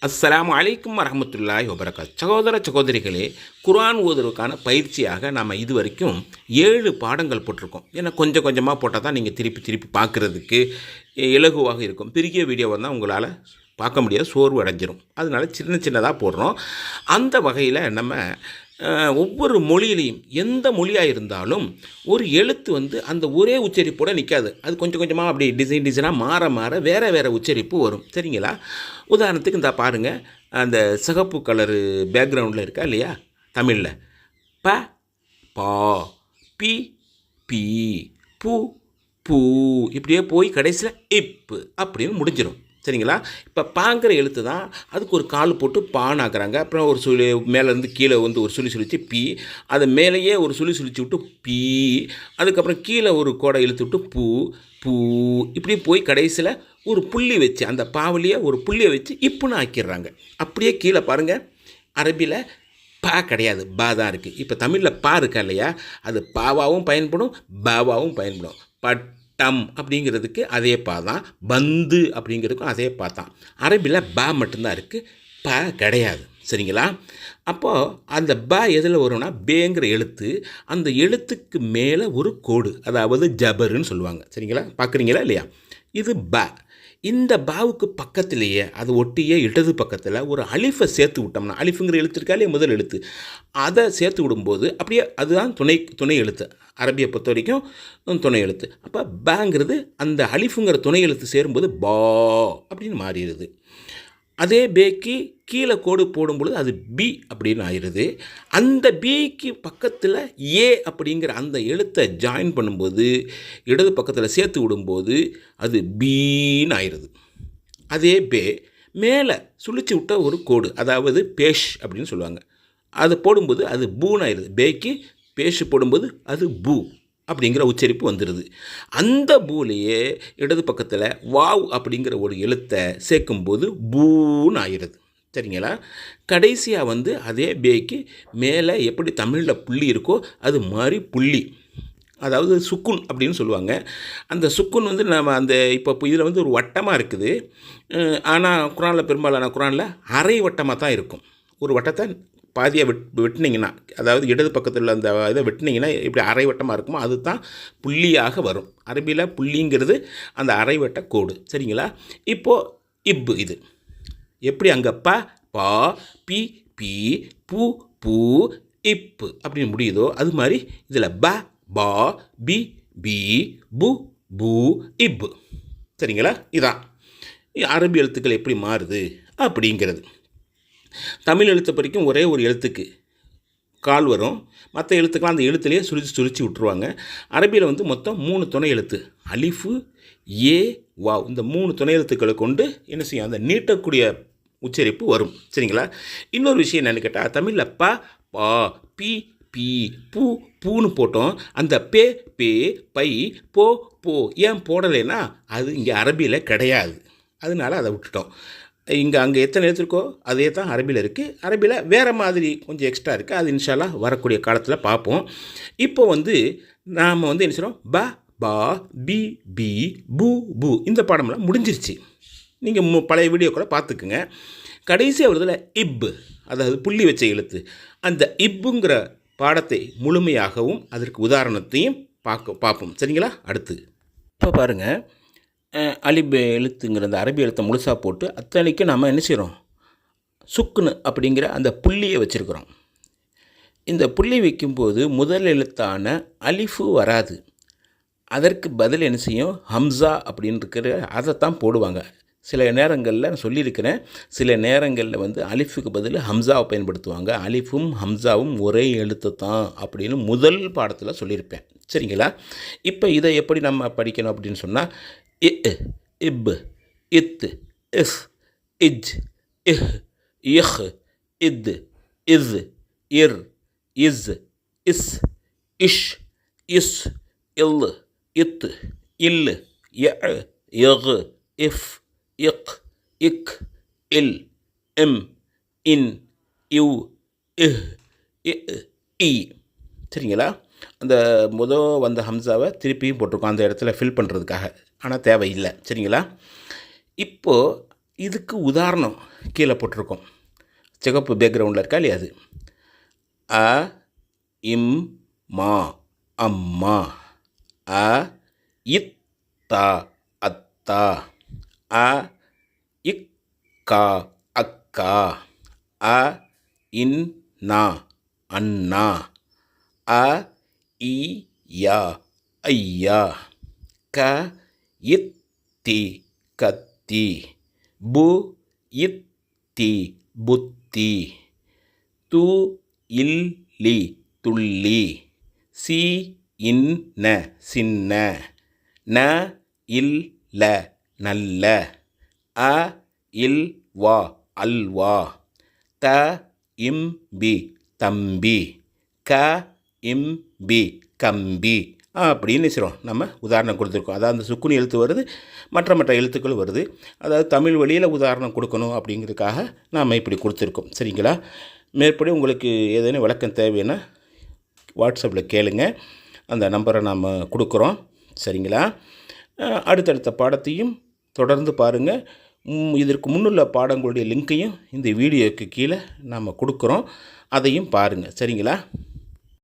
அஸ்ஸலாமு அலைக்கும் வரஹ்மத்துல்லாஹி வபரகாத். சகோதர சகோதரிகளே, குர்ஆன் ஓதுவதற்கான பயிற்சியாக நாம் இது வரைக்கும் 7 பாடங்கள் போட்டிருக்கோம். ஏன்னா கொஞ்சம் கொஞ்சமாக போட்டால் தான் நீங்கள் திருப்பி திருப்பி பார்க்குறதுக்கு இலகுவாக இருக்கும். பெரிய வீடியோவை தான் உங்களால் பார்க்க முடியாது, சோர்வு அடைஞ்சிரும். அதனால சின்ன சின்னதாக போடுறோம். அந்த வகையில் நம்ம ஒவ்வொரு மொழியிலையும் எந்த மொழியாக இருந்தாலும் ஒரு எழுத்து அந்த ஒரே உச்சரிப்போடு நிற்காது. அது கொஞ்சம் கொஞ்சமாக அப்படி டிசைனாக மாற மாற வேறு வேறு உச்சரிப்பு வரும். சரிங்களா? உதாரணத்துக்கு இந்த பாருங்கள், அந்த சிகப்பு கலரு பேக்ரவுண்டில் இருக்கா இல்லையா தமிழில், ப பா பி பி பூ பூ இப்படியே போய் கடைசியில் இப்பு அப்படின்னு முடிஞ்சிடும். சரிங்களா? இப்போ பாங்கிற எழுத்து தான், அதுக்கு ஒரு கால் போட்டு பான் ஆக்குறாங்க. அப்புறம் ஒரு சுழி மேலேருந்து கீழே ஒரு சுழி சுழித்து பி, அதை மேலேயே ஒரு சுழி சுழிச்சு விட்டு பி, அதுக்கப்புறம் கீழே ஒரு கோடை இழுத்து விட்டு பூ பூ இப்படி போய் கடைசியில் ஒரு புள்ளி வச்சு, அந்த பாவிலேயே ஒரு புள்ளியை வச்சு இப்புன்னு ஆக்கிடுறாங்க. அப்படியே கீழே பாருங்கள், அரபியில் பா கிடையாது, பா தான் இருக்குது. இப்போ தமிழில் பா இருக்கா இல்லையா, அது பாவாவும் பயன்படும், பாவாவும் பயன்படும். பட்டம் அப்படிங்கிறதுக்கு அதே பா தான், பந்து அப்படிங்கிறதுக்கும் அதே பா தான். அரபியில் பா மட்டும்தான் இருக்குது, பா கிடையாது. சரிங்களா? அப்போது அந்த பா எதில் வரும்னா, பேங்கிற எழுத்து, அந்த எழுத்துக்கு மேலே ஒரு கோடு, அதாவது ஜபருன்னு சொல்லுவாங்க. சரிங்களா? பார்க்குறீங்களா இல்லையா? இது பா. இந்த பாவுக்கு பக்கத்திலேயே அது ஒட்டியே இடது பக்கத்தில் ஒரு அலிஃபை சேர்த்து விட்டோம்னா, அலிஃபுங்கிற எழுத்து இருக்கா இல்லையா, முதல் எழுத்து, அதை சேர்த்து விடும்போது அப்படியே அதுதான் துணை எழுத்து. அரபியை பொறுத்த வரைக்கும் துணை எழுத்து. அப்போ பேங்கிறது அந்த அலிஃபுங்கிற துணை எழுத்து சேரும்போது பா அப்படின்னு மாறிடுது. அதே பேக்கு கீழே கோடு போடும்பொழுது அது பி அப்படின்னு ஆயிடுது. அந்த பிக்கு பக்கத்தில் ஏ அப்படிங்கிற அந்த எழுத்தை ஜாயின் பண்ணும்போது, இடது பக்கத்தில் சேர்த்து விடும்போது அது பீன்னு ஆயிடுது. அதே பே மேலே சுழிச்சு விட்ட ஒரு கோடு, அதாவது பேஷ் அப்படின்னு சொல்லுவாங்க, அது போடும்போது அது பூன்னு ஆயிடுது. பேக்கு பேஷ் போடும்போது அது பூ அப்படிங்கிற உச்சரிப்பு வந்துடுது. அந்த பூலையே இடது பக்கத்தில் வாவ் அப்படிங்கிற ஒரு எழுத்தை சேர்க்கும்போது பூன்னு ஆயிடுது. சரிங்களா? கடைசியாக அதே பேக்கு மேலே எப்படி தமிழில் புள்ளி இருக்கோ அது மாதிரி புள்ளி, அதாவது சுக்குன் அப்படின்னு சொல்லுவாங்க. அந்த சுக்குன் நம்ம அந்த இப்போ இதில் ஒரு வட்டமாக இருக்குது. ஆனால் குர்ஆனில் பெரும்பாலான குர்ஆனில் அரை வட்டமாக தான் இருக்கும். ஒரு வட்டத்தை பாதியை வெட்டினீங்கன்னா, அதாவது இடது பக்கத்தில் அந்த இதை வெட்டினீங்கன்னா இப்படி அரை வட்டமாக இருக்குமோ அது தான் புள்ளியாக வரும். அரபியில் புள்ளிங்கிறது அந்த அரை வட்ட கோடு. சரிங்களா? இப்போது இப்பு இது எப்படி அங்கே ப பா பி பி பூ பூ இப்பு அப்படின்னு முடியுதோ, அது மாதிரி இதில் ப பா பி பி பூ பூ இப்பு. சரிங்களா? இதான் அரபி எழுத்துக்கள் எப்படி மாறுது அப்படிங்கிறது. தமிழ் எழுத்தை வரைக்கும் ஒரே ஒரு எழுத்துக்கு கால் வரும், மற்ற எழுத்துக்கெலாம் அந்த எழுத்துலேயே சுழிச்சு விட்டுருவாங்க. அரபியில் மொத்தம் 3 துணை எழுத்து, அலிஃபு ஏ வாவ், இந்த 3 துணை எழுத்துக்களை கொண்டு என்ன செய்யும், அந்த நீட்டக்கூடிய உச்சரிப்பு வரும். சரிங்களா? இன்னொரு விஷயம் என்னென்னு கேட்டால், தமிழில் ப பா பி பி பூ பூன்னு போட்டோம், அந்த பே பே பை போ போ ஏன் போடலைன்னா அது இங்கே அரபியில் கிடையாது. அதனால அதை விட்டுட்டோம். அங்கே எத்தனை எழுத்து இருக்கோ அதே தான் அரபியில் இருக்குது. அரபியில் வேறு மாதிரி கொஞ்சம் எக்ஸ்ட்ரா இருக்குது. அது இன்ஷா அல்லாஹ் வரக்கூடிய காலத்தில் பார்ப்போம். இப்போ நாம் என்ன செய்கிறோம், ப பா பி பி பூ பூ இந்த பாடமெல்லாம் முடிஞ்சிருச்சு. நீங்கள் பழைய வீடியோக்களை பார்த்துக்குங்க. கடைசியாக வருதில் இப்பு, அதாவது புள்ளி வச்ச எழுத்து, அந்த இப்புங்கிற பாடத்தை முழுமையாகவும் அதற்கு உதாரணத்தையும் பார்ப்போம். சரிங்களா? அடுத்து இப்போ பாருங்கள், அலிப் எழுத்துங்கிற அந்த அரபி எழுத்தை முழுசாக போட்டு அத்தனைக்கும் நம்ம என்ன செய்கிறோம், சுக்குன்னு அப்படிங்கிற அந்த புள்ளியை வச்சுருக்கிறோம். இந்த புள்ளி வைக்கும்போது முதல் எழுத்தான அலிஃபு வராது. அதற்கு பதில் என்ன செய்யும், ஹம்சா அப்படின்னு இருக்கிற அதைத்தான் போடுவாங்க. சில நேரங்களில் நான் சொல்லியிருக்கிறேன், சில நேரங்களில் அலிஃபுக்கு பதில் ஹம்சாவை பயன்படுத்துவாங்க. அலிஃபும் ஹம்சாவும் ஒரே எழுத்து தான் அப்படின்னு முதல் பாடத்தில் சொல்லியிருப்பேன். சரிங்களா? இப்போ இதை எப்படி நம்ம படிக்கணும் அப்படின்னு சொன்னால், இ இப் இத் இஃப் இஜ் இஹ் இஹ் இத் இஸ் இர் இஸ் இஸ் இஷ் இஸ் இல் இத் இல் ய யக் இஃப் இக் இக் இல் இம் இன் இவ் இஹ் இ. சரிங்களா? அந்த வந்த ஹம்சாவை திருப்பியும் போட்டிருக்கோம் அந்த இடத்துல ஃபில் பண்ணுறதுக்காக, ஆனால் தேவையில்லை. சரிங்களா? இப்போது இதுக்கு உதாரணம் கீழே போட்டிருக்கோம். சிகப்பு பேக்ரவுண்டில் இருக்கா இல்லையா அது. அ இம் மா அம்மா. அ இத்தா அத்தா. அ இக்கா அக்கா. அ இன் நா அண்ணா. அ இ யா ஐயா. க இத்தி கத்தி. பு இத்தி புத்தி. து இல்லி துள்ளி. சி இன்ன சின்ன. ந இல்ல நல்ல. அ இல் வா அல்வா. த இம்பி தம்பி. க இம்பி கம்பி அப்படின்னு சொல்கிறோம். நம்ம உதாரணம் கொடுத்துருக்கோம். அதாவது அந்த சுக்குனி எழுத்து வருது, மற்ற எழுத்துக்கள் வருது. அதாவது தமிழ் வழியில் உதாரணம் கொடுக்கணும் அப்படிங்கிறதுக்காக நாம் இப்படி கொடுத்துருக்கோம். சரிங்களா? மேற்படி உங்களுக்கு ஏதேனும் விளக்கம் தேவைன்னா வாட்ஸ்அப்பில் கேளுங்க. அந்த நம்பரை நாம் கொடுக்குறோம். சரிங்களா? அடுத்தடுத்த பாடத்தையும் தொடர்ந்து பாருங்கள். இதற்கு முன்னுள்ள பாடங்களுடைய லிங்க்கையும் இந்த வீடியோவுக்கு கீழே நாம் கொடுக்குறோம். அதையும் பாருங்கள். சரிங்களா?